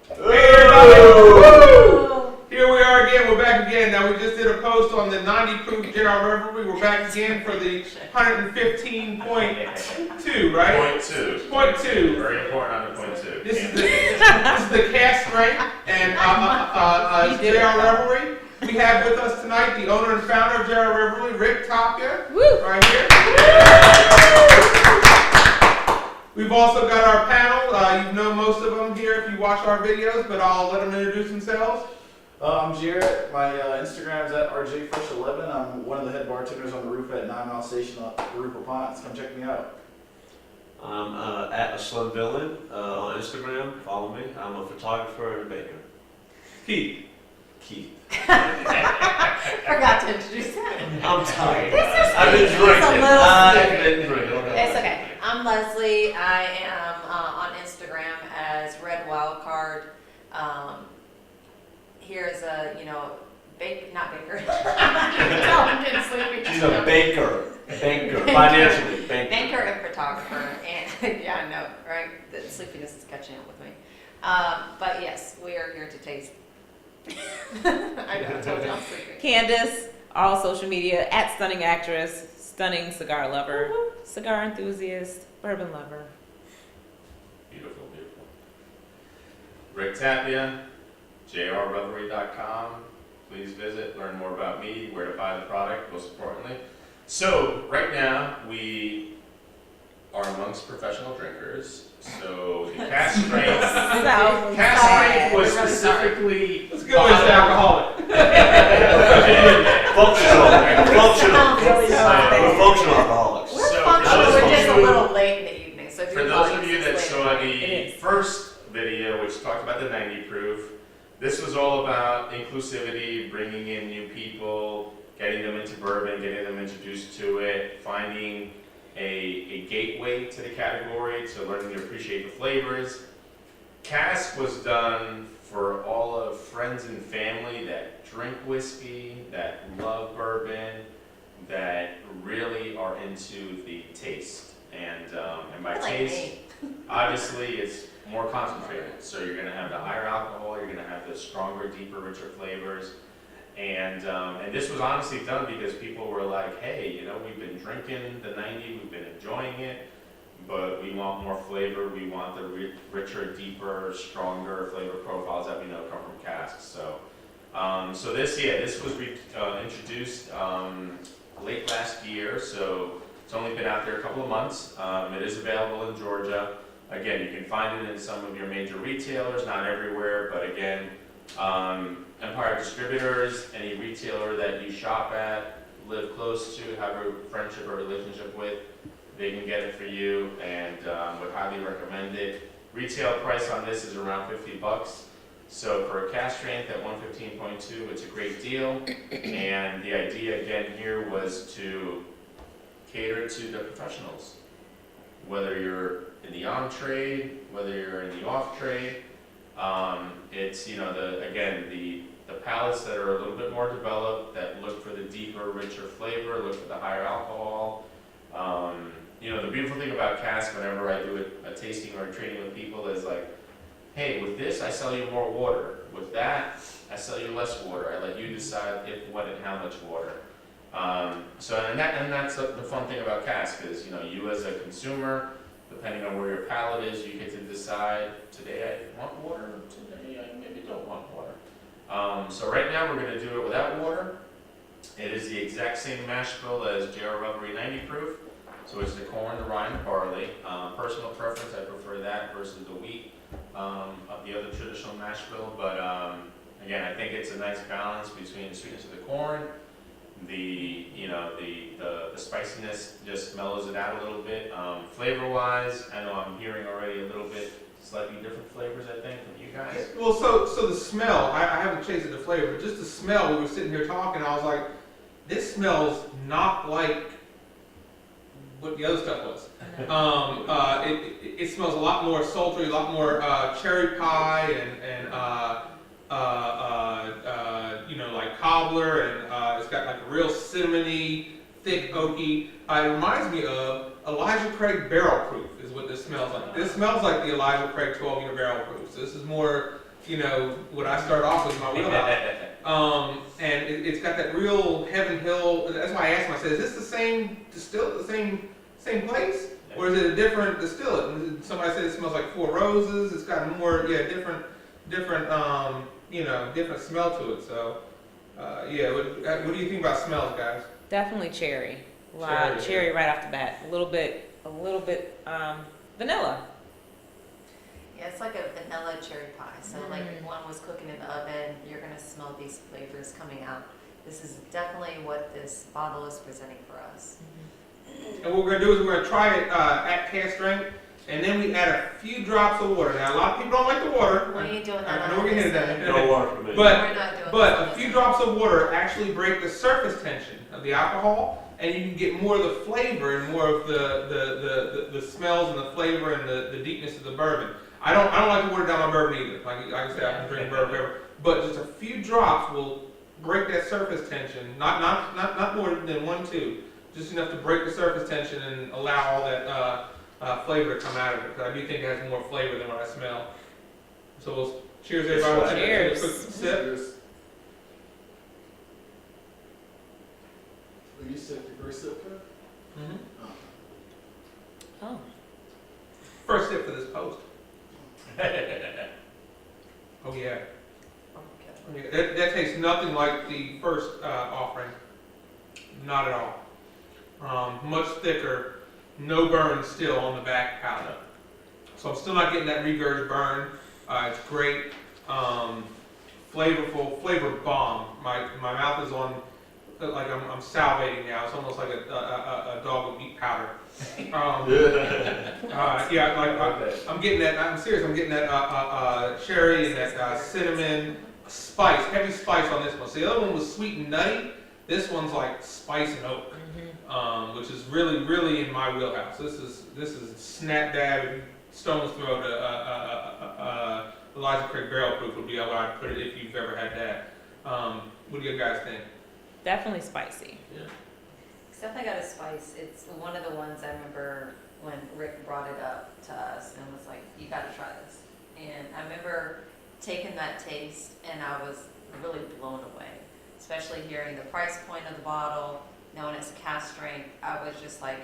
Hey everybody! Here we are again. We're back again. Now we just did a post on the 90 proof J.R.Revelry. We're back again for the 115.2, right? Point two. Very important on the point two. This is the Cask strength and J.R.Revelry. We have with us tonight the owner and founder of J.R.Revelry, Rick Tapia, right here. We've also got our panel. You know most of them here if you watch our videos, but I'll let them introduce themselves. I'm Jared. My Instagram is at rjfresh11. I'm one of the head bartenders on the roof at 9 Mile Station on the roof of Ponce. Come check me out. I'm at a Slim Villain on Instagram. Follow me. I'm a photographer and a baker. Keith. Forgot to introduce him. I'm tired. I've been drinking. It's okay. I'm Leslie. I am on Instagram as Red Wildcard. Here's a, not baker. I'm getting sleepy. She's a baker. Financially. Banker and photographer. And yeah, I know, right? The sleepiness is catching up with me. But yes, we are here to taste. I know, I told you I'm sleeping. Candace, all social media, at Stunning Actress, Stunning Cigar Lover, Cigar Enthusiast, Bourbon Lover. Beautiful. Rick Tapia, J.R.Revelry.com. Please visit, learn more about me, where to buy the product, most importantly. So, right now, we are amongst professional drinkers. So, the Cask strength was specifically... Let's go as alcoholic. Functional alcoholics. We're just a little late in the evening. So for those of you that saw the first video, which talked about the 90 proof, this was all about inclusivity, bringing in new people, getting them into bourbon, getting them introduced to it, finding a gateway to the category, to learning to appreciate the flavors. Cask was done for all of friends and family that drink whiskey, that love bourbon, that really are into the taste. And by taste, obviously it's more concentrated. So you're going to have the higher alcohol, you're going to have the stronger, deeper, richer flavors. And this was honestly done because people were like, hey, we've been drinking the 90, we've been enjoying it, but we want more flavor. We want the richer, deeper, stronger flavor profiles that we know come from casks. So this was introduced late last year. So it's only been out there a couple of months. It is available in Georgia. Again, you can find it in some of your major retailers, not everywhere, but again, Empire Distributors, any retailer that you shop at, live close to, have a friendship or relationship with, they can get it for you, and would highly recommend it. Retail price on this is around $50. So for a cask strength at 115.2, it's a great deal. And the idea again here was to cater to the professionals. Whether you're in the on-trade, whether you're in the off-trade, it's, the palates that are a little bit more developed, that look for the deeper, richer flavor, look for the higher alcohol. The beautiful thing about cask, whenever I do a tasting or a training with people, is like, hey, with this, I sell you more water. With that, I sell you less water. I let you decide if, what, and how much water. That's the fun thing about cask is, you as a consumer, depending on where your palate is, you get to decide, today I want water, today I maybe don't want water. So right now we're going to do it without water. It is the exact same mash bill as J.R.Revelry 90 proof. So it's the corn, the rye, and the barley. Personal preference, I prefer that versus the wheat of the other traditional mash bill. But again, I think it's a nice balance between the sweetness of the corn, the spiciness just mellows it out a little bit. Flavor-wise, I know I'm hearing already a little bit slightly different flavors, I think, from you guys. Well, so the smell, I haven't tasted the flavor, but just the smell, we were sitting here talking, I was like, this smells not like what the other stuff was. It smells a lot more sultry, a lot more cherry pie and like cobbler, and it's got like a real cinnamony, thick, oaky. It reminds me of Elijah Craig Barrel Proof is what this smells like. This smells like the Elijah Craig 12-unit barrel proof. So this is more you know, what I start off with in my wheelhouse. And it's got that real Heaven Hill. That's why I asked him. I said, "Is this the same distillate, the same place, or is it a different distillate?" And somebody said it smells like Four Roses. It's got more, different, different smell to it. So, what do you think about smells, guys? Definitely cherry. Cherry right off the bat. A little bit vanilla. Yeah, it's like a vanilla cherry pie. So like if one was cooking in the oven, you're gonna smell these flavors coming out. This is definitely what this bottle is presenting for us. And what we're gonna do is we're gonna try it at cask strength, and then we add a few drops of water. Now a lot of people don't like the water. We ain't doing that. I know we're gonna hit that. No water for me. But We're not doing But this a few on drops of water actually break the surface tension of the alcohol, and you can get more of the flavor and more of the smells and the flavor and the deepness of the bourbon. I don't like to water down my bourbon either. Like I said, I can drink bourbon forever. But just a few drops will break that surface tension. Not more than 1-2. Just enough to break the surface tension and allow all that flavor to come out of it. Because I do think it has more flavor than what I smell. So we'll cheers everybody. Cheers. Take a quick sip. Cheers. Will you sip your first sip, Kev? Mhm. Oh. First sip for this post. Oh yeah. Okay. Yeah, that tastes nothing like the first offering. Not at all. Much thicker, no burn still on the back palate. So I'm still not getting that regurg burn. It's great. Flavorful, flavor bomb. My mouth is on, like I'm salivating now. It's almost like a dog with meat powder. I'm getting that. I'm serious. I'm getting that cherry and that cinnamon spice, heavy spice on this one. So the other one was sweet and nutty. This one's like spice and oak, which is really, really in my wheelhouse. This is snap dab, stone's throw to Elijah Craig Barrel Proof would be how I'd put it if you've ever had that. What do you guys think? Definitely spicy. It's definitely got a spice. It's one of the ones I remember when Rick brought it up to us and was like, "You got to try this." And I remember taking that taste and I was really blown away, especially hearing the price point of the bottle, knowing it's a cask strength. I was just like,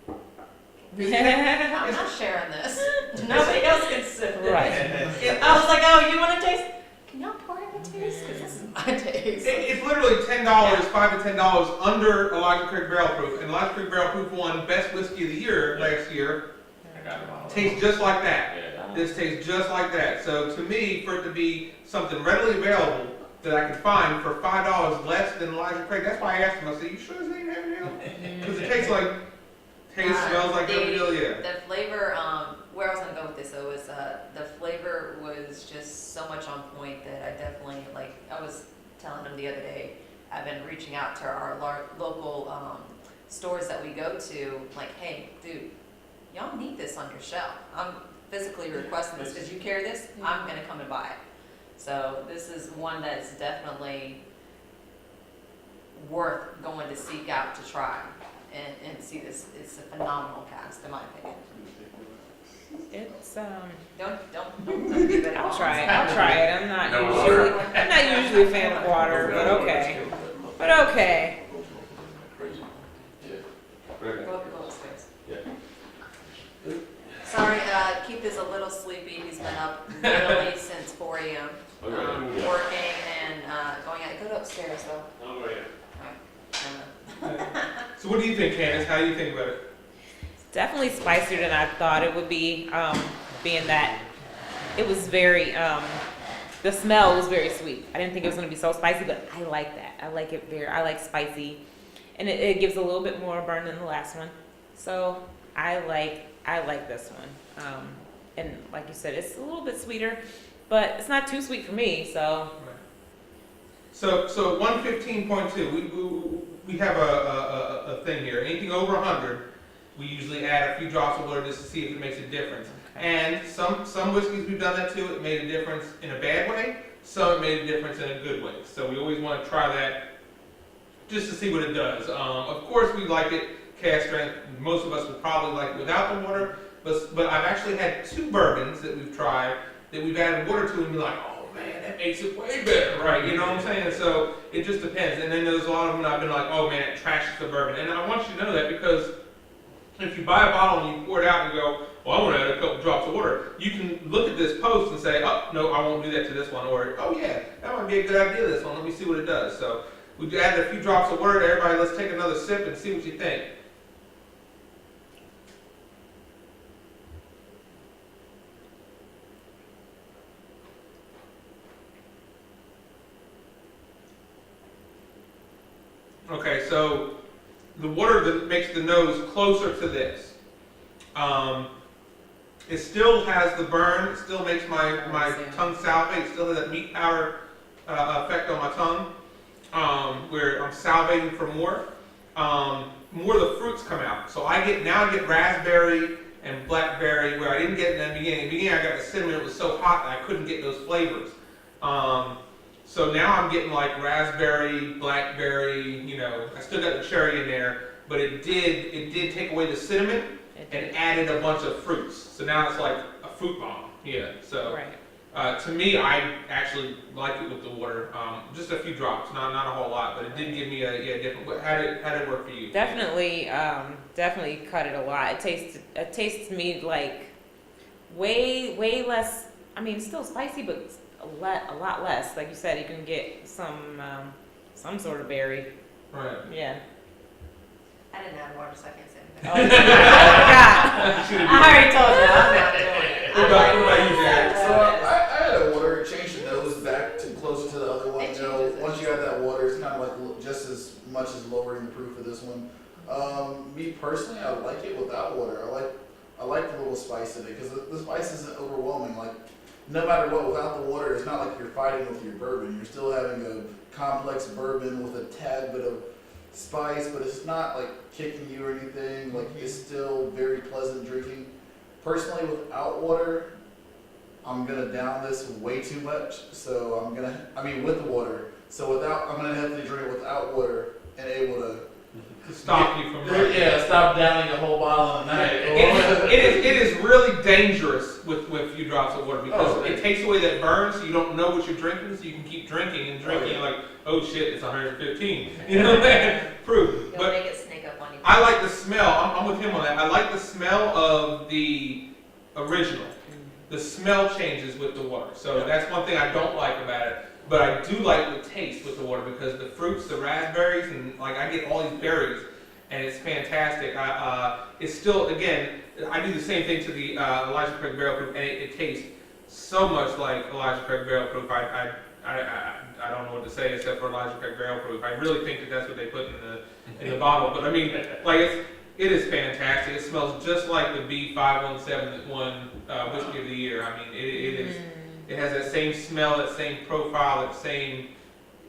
I'm not sharing this. Nobody else can sip this. Right. I was like, "Oh, you want to taste? Can y'all pour it a taste? Because this is my taste." It's literally $10, $5 to $10 under Elijah Craig Barrel Proof, and Elijah Craig Barrel Proof won Best Whiskey of the Year last year. Tastes just like that. This tastes just like that. So to me, for it to be something readily available that I can find for $5 less than Elijah Craig, that's why I asked him. I said, "You sure this ain't Heaven Hill?" Because it tastes smells like Heaven Hill, yeah. The flavor, where I was gonna go with this though is the flavor was just so much on point that I definitely I was telling him the other day, I've been reaching out to our local stores that we go to, like, "Hey, dude, y'all need this on your shelf. I'm physically requesting this because you carry this. I'm gonna come and buy it." So this is one that's definitely worth going to seek out to try and see this. It's a phenomenal cast, in my opinion. It's Don't give it. I'll try it. I'm not usually a fan of water, but okay. Go upstairs. Sorry, Keith is a little sleepy. He's been up literally since 4 a.m. Working and going out. Go upstairs though. Oh, yeah. So what do you think, Candace? How do you think about it? definitely spicier than I thought it would be, being that it was very, the smell was very sweet. I didn't think it was going to be so spicy, but I like that. I like spicy. And it gives a little bit more burn than the last one. So I like this one. And like you said, it's a little bit sweeter, but it's not too sweet for me, so. So 115.2, we have a thing here. Anything over 100, we usually add a few drops of water just to see if it makes a difference. And some whiskeys we've done that too, it made a difference in a bad way. Some it made a difference in a good way. So we always want to try that just to see what it does. Of course we like it cask strength. Most of us would probably like it without the water. but I've actually had 2 bourbons that we've tried that we've added water to and be like, oh man, that makes it way better, right? You know what I'm saying? So it just depends. And then there's a lot of them that I've been like, oh man, it trashes the bourbon. And I want you to know that because if you buy a bottle and you pour it out and go, well, I want to add a couple drops of water, you can look at this post and say, oh, no, I won't do that to this one. Or, oh yeah, that might be a good idea, this one. Let me see what it does. So we've added a few drops of water to everybody. Let's take another sip and see what you think. Okay, so the water that makes the nose closer to this. It still has the burn, it still makes my tongue salivate, it still has that meat powder effect on my tongue, where I'm salivating for more. More of the fruits come out. So I get raspberry and blackberry, where I didn't get in the beginning. In the beginning I got the cinnamon, it was so hot that I couldn't get those flavors. So now I'm getting like raspberry, blackberry, you know, I still got the cherry in there, but it did take away the cinnamon and added a bunch of fruits. So now it's like a fruit bomb. Yeah. So to me, I actually like it with the water. Just a few drops, not a whole lot, but it did give me a different. How did it work for you? Definitely cut it a lot. It tastes to me like way less. I mean, still spicy, but a lot less. Like you said, you can get some sort of berry. Right. Yeah. I didn't add water, so I can't say Oh, anything. I already told you, I'm not doing it. What about you, Jack? So I added water, changed the nose back to closer to the other one. It You know, changes it. once you add that water, it's kind of like just as much as lowering the proof of this one. Me personally, I like it without water. I like the little spice in it because the spice isn't overwhelming. Like no matter what, without the water, it's not like you're fighting with your bourbon. You're still having a complex bourbon with a tad bit of spice, but it's not like kicking you or anything. Like it's still very pleasant drinking. Personally, without water, I'm gonna down this way too much. So with the water. So I'm gonna have to drink it without water and able to Stop you from stop downing a whole bottle in a night. It is really dangerous with few drops of water because Oh, it takes away that burn, so you don't know what you're drinking, so you can keep drinking and drinking. Oh, yeah. Like, oh shit, it's 115. You know what I mean? Proof. You'll But make it sneak up on you. I like the smell. I'm with him on that. I like the smell of the original. The smell changes with the water, so that's one thing I don't like about it. But I do like the taste with the water because the fruits, the raspberries, and like I get all these berries, and it's fantastic. It's still, again, I do the same thing to the Elijah Craig Barrel Proof, and it tastes so much like Elijah Craig Barrel Proof. I don't know what to say except for Elijah Craig Barrel Proof. I really think that that's what they put in the bottle. But I mean, like it is fantastic. It smells just like the B517 that won Whiskey of the Year. I mean, it is. It has that same smell, that same profile, that same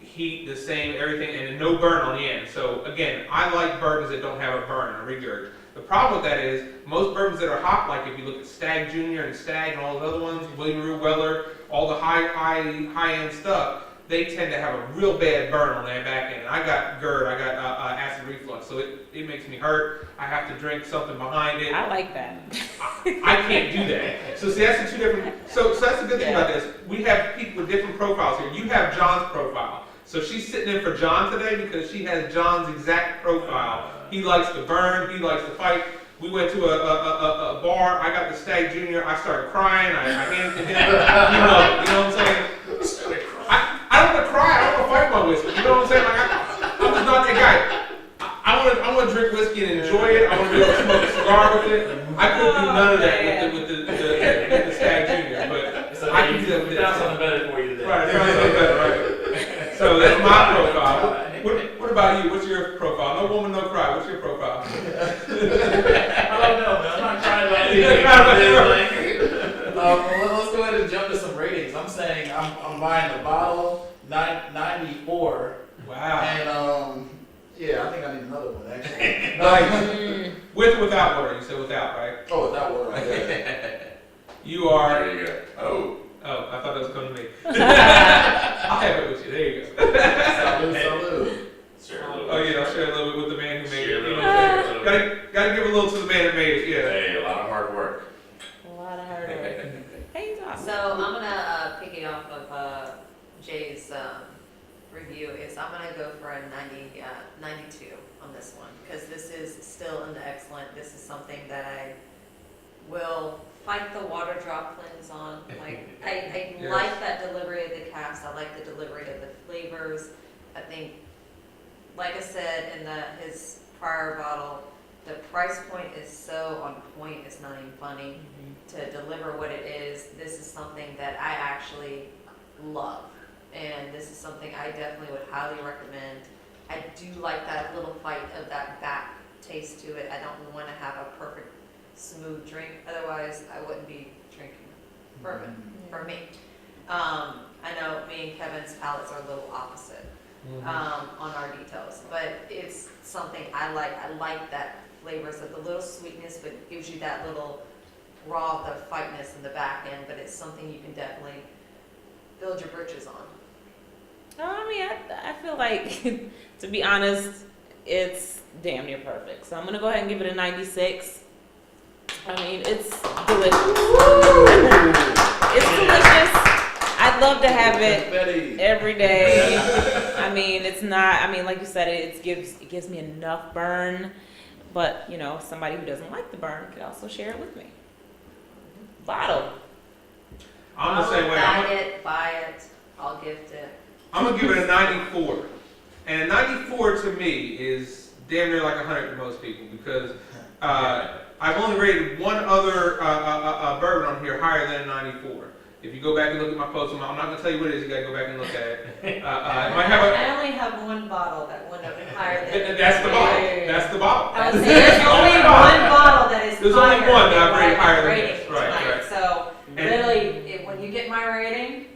heat, the same everything, and no burn on the end. So again, I like bourbons that don't have a burn, a regurg. The problem with that is most bourbons that are hot, like if you look at Stag Junior and Stag and all those other ones, William Rue Weller, all the high end stuff, they tend to have a real bad burn on that back end. I got GERD, I got acid reflux, so it makes me hurt. I have to drink something behind it. I like that. I can't do that. So see, that's the two different. So that's the good thing about this. We have people with different profiles here. You have John's profile. So she's sitting in for John today because she has John's exact profile. He likes to burn. He likes to fight. We went to a bar. I got the Stag Junior. I started crying. I handed it to him. You know what I'm saying? I don't want to cry. I don't want to fight my whiskey. You know what I'm saying? Like I'm just not that guy. I want to drink whiskey and enjoy it. I want to be able to smoke a cigar with it. I couldn't do none of that with the Stag Junior, but I can do that with this. Found something better for you today. Right, found something better, right. So that's my profile. What about you? What's your profile? No woman, no cry. What's your profile? I don't know, man. I'm not trying to anything. Let's go ahead and jump to some ratings. I'm saying I'm buying the bottle 94. Wow. And yeah, I think I need another one actually. Nice. With or without water? You said without, right? Oh, without water, right there. You are. There you go. Oh, I thought that was coming to me. I'll have it with you. There you go. Salud. Share a little Oh bit. yeah, I'll share a little bit with the man who made Share a it. little You know, bit. gotta give a little to the man who made it. Yeah. Hey, a lot of hard work. bottle. So I'm gonna piggy off of Jay's review. I'm gonna go for a 92 on this one because this is still in the excellent. This is something that I will fight the water drop cleanse on. Like I Yes. like that delivery of the cask. I like the delivery of the flavors. I think, like I said in his prior bottle, the price point is so on point. It's not even funny. To deliver what it is, this is something that I actually love, and this is something I definitely would highly recommend. I do like that little bite of that back taste to it. I don't want to have a perfect smooth drink, otherwise I wouldn't be drinking bourbon for me. I know me and Kevin's palates are a little opposite on our details, but it's something I like. I like that flavors of the little sweetness, but it gives you that little raw, the fightiness in the back end, but it's something you can definitely build your britches on. I mean, I feel like, to be honest, it's damn near perfect. So I'm gonna go ahead and give it a 96. I mean, it's delicious. It's delicious. I'd love to have it every day. I mean, it's not. I mean, like you said, it gives me enough burn. But you know, somebody who doesn't like the burn could also share it with me. Bottle. I'm the same way. Buy it. I'll gift it. I'm gonna give it a 94. And 94 to me is damn near like 100 to most people because I've only rated one other bourbon on here higher than a 94. If you go back and look at my post, I'm not gonna tell you what it is. You gotta go back and look at it. It might have I only have one bottle that wouldn't have been higher than. That's the bottle. That's the bottle. I was saying there's only one bottle that is There's higher only one that than I've rated what higher I'm than rating this. Right, tonight. right. So And- literally, when you get my rating,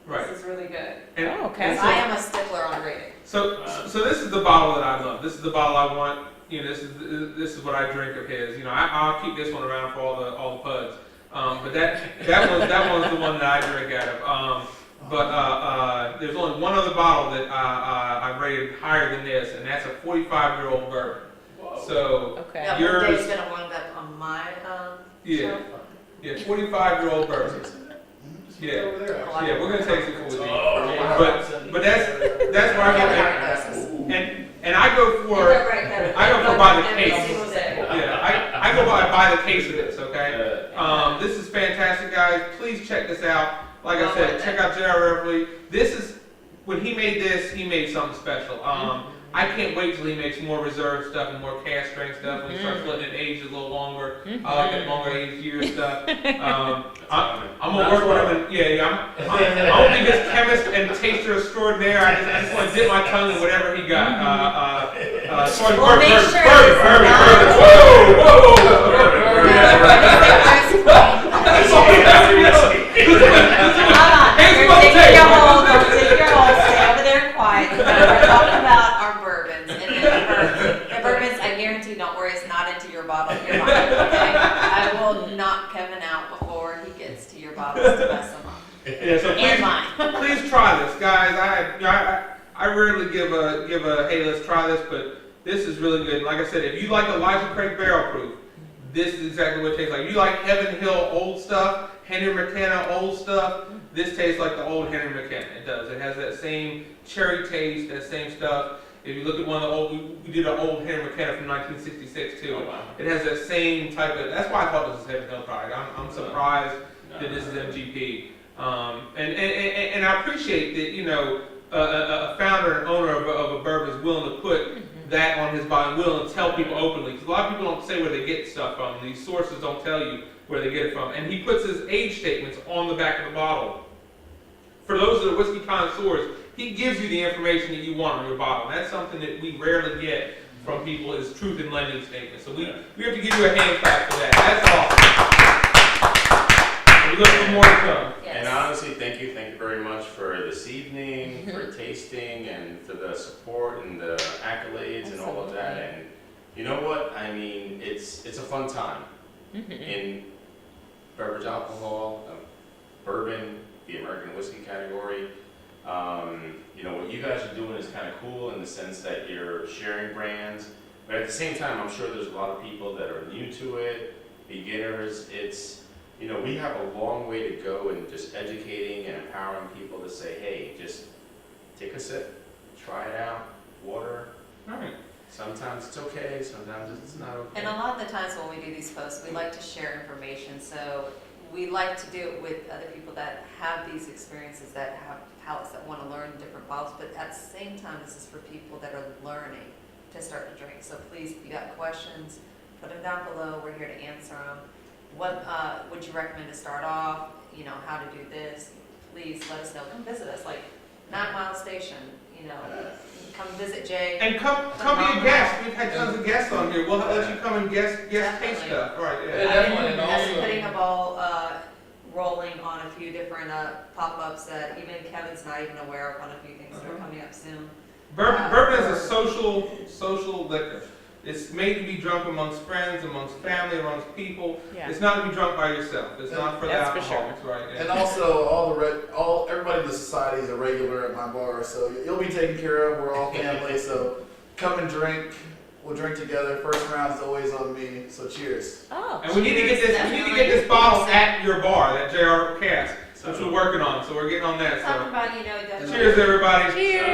Right. this is really good. And, Oh, okay. and I am a stickler on rating. So this is the bottle that I love. This is the bottle I want. You know, this is what I drink of his. You know, I'll keep this one around for all the puds. But that one's the one that I drink out of. But there's only one other bottle that I've rated higher than this, and that's a 45-year-old bourbon. Whoa. So Okay. Now, yours- one day's gonna wind up on my yeah, shelf. yeah, 45-year-old bourbon. Yeah, Oh, yeah, we're gonna taste it for you. Oh, But that's where I get and I go for. I I go for by the case. Single day. Yeah, I go by the case of this, okay? This is fantastic, guys. Please check this out. Like I said, check out J.R.Revelry. This is, when he made this, he made something special. I can't wait till he makes more reserve stuff and more cast strength stuff when he starts letting it age a little longer. I like that longer age year stuff. I'm gonna work with him, and I'm gonna be his chemist and taster extraordinaire. I just want to dip my tongue in whatever he got. As far as Well, make bourbon, sure bourbon, it's bourbon, not- bourbon. That's all we have to do. Hold on, Hey, we're what's the taking your taste? hold, take your hold, stay over there quiet. We're talking about our bourbons, and the bourbons, I guarantee, don't worry, it's not into your bottle, okay? I will knock Kevin out before he gets to your bottles to mess them up. Yeah, so And mine. please try this, guys. I rarely give a hey, let's try this, but this is really good. And like I said, if you like Elijah Craig Barrel Proof, this is exactly what it tastes like. If you like Heaven Hill old stuff, Henry McKenna old stuff, this tastes like the old Henry McKenna. It does. It has that same cherry taste, that same stuff. If you look at one of the old, we did an old Henry McKenna from 1966 too. Oh, wow. It has that same type of. That's why I thought this was Heaven Hill product. I'm surprised that this is MGP. And I appreciate that, you know, a founder and owner of a bourbon is willing to put that on his bottle, willing to tell people openly. Because a lot of people don't say where they get stuff from. These sources don't tell you where they get it from. And he puts his age statements on the back of the bottle. For those that are whiskey connoisseurs, he gives you the information that you want on your bottle. And that's something that we rarely get from people is truth in lending statements. So we have to give you a hand clap for that. That's awesome. We look for more to come. And honestly, thank you very much for this evening, for tasting, and for the support and the accolades and all of that. And you know what? I mean, it's a fun time in beverage alcohol, bourbon, the American whiskey category. You know, what you guys are doing is kind of cool in the sense that you're sharing brands, but at the same time, I'm sure there's a lot of people that are new to it, beginners. you know, we have a long way to go in just educating and empowering people to say, hey, just take a sip, try it out, water. Alright. Sometimes it's okay, sometimes it's not okay. And a lot of the times when we do these posts, we like to share information, so we like to do it with other people that have these experiences, that have palates, that want to learn different bottles, but at the same time, this is for people that are learning to start to drink. So please, if you got questions, put them down below, we're here to answer them. What would you recommend to start off, you know, how to do this? Please let us know, come visit us, like 9 Mile Station, you know, come visit Jay. And come be a guest. We've had tons of guests on here. We'll let you come and guest taste Definitely. stuff. Right, Yeah, yeah. definitely, and I've been also- putting a ball rolling on a few different pop-ups that even Kevin's not even aware of on a few things that are coming up soon. Bourbon is a social liquor. It's made to be drunk amongst friends, amongst family, amongst people. Yeah. It's not to be drunk by yourself. It's not for the That's for sure. alcoholics, right? Yeah. And also, everybody in the society is a regular at my bar, so you'll be taken care of. We're all family, so come and drink. We'll drink together. First round's always on me, so cheers. Oh. And we need to get this bottle at your bar, that J.R. Cask, which we're working on. So we're getting on that. Talking So about, you know, definitely. cheers, everybody. Cheers.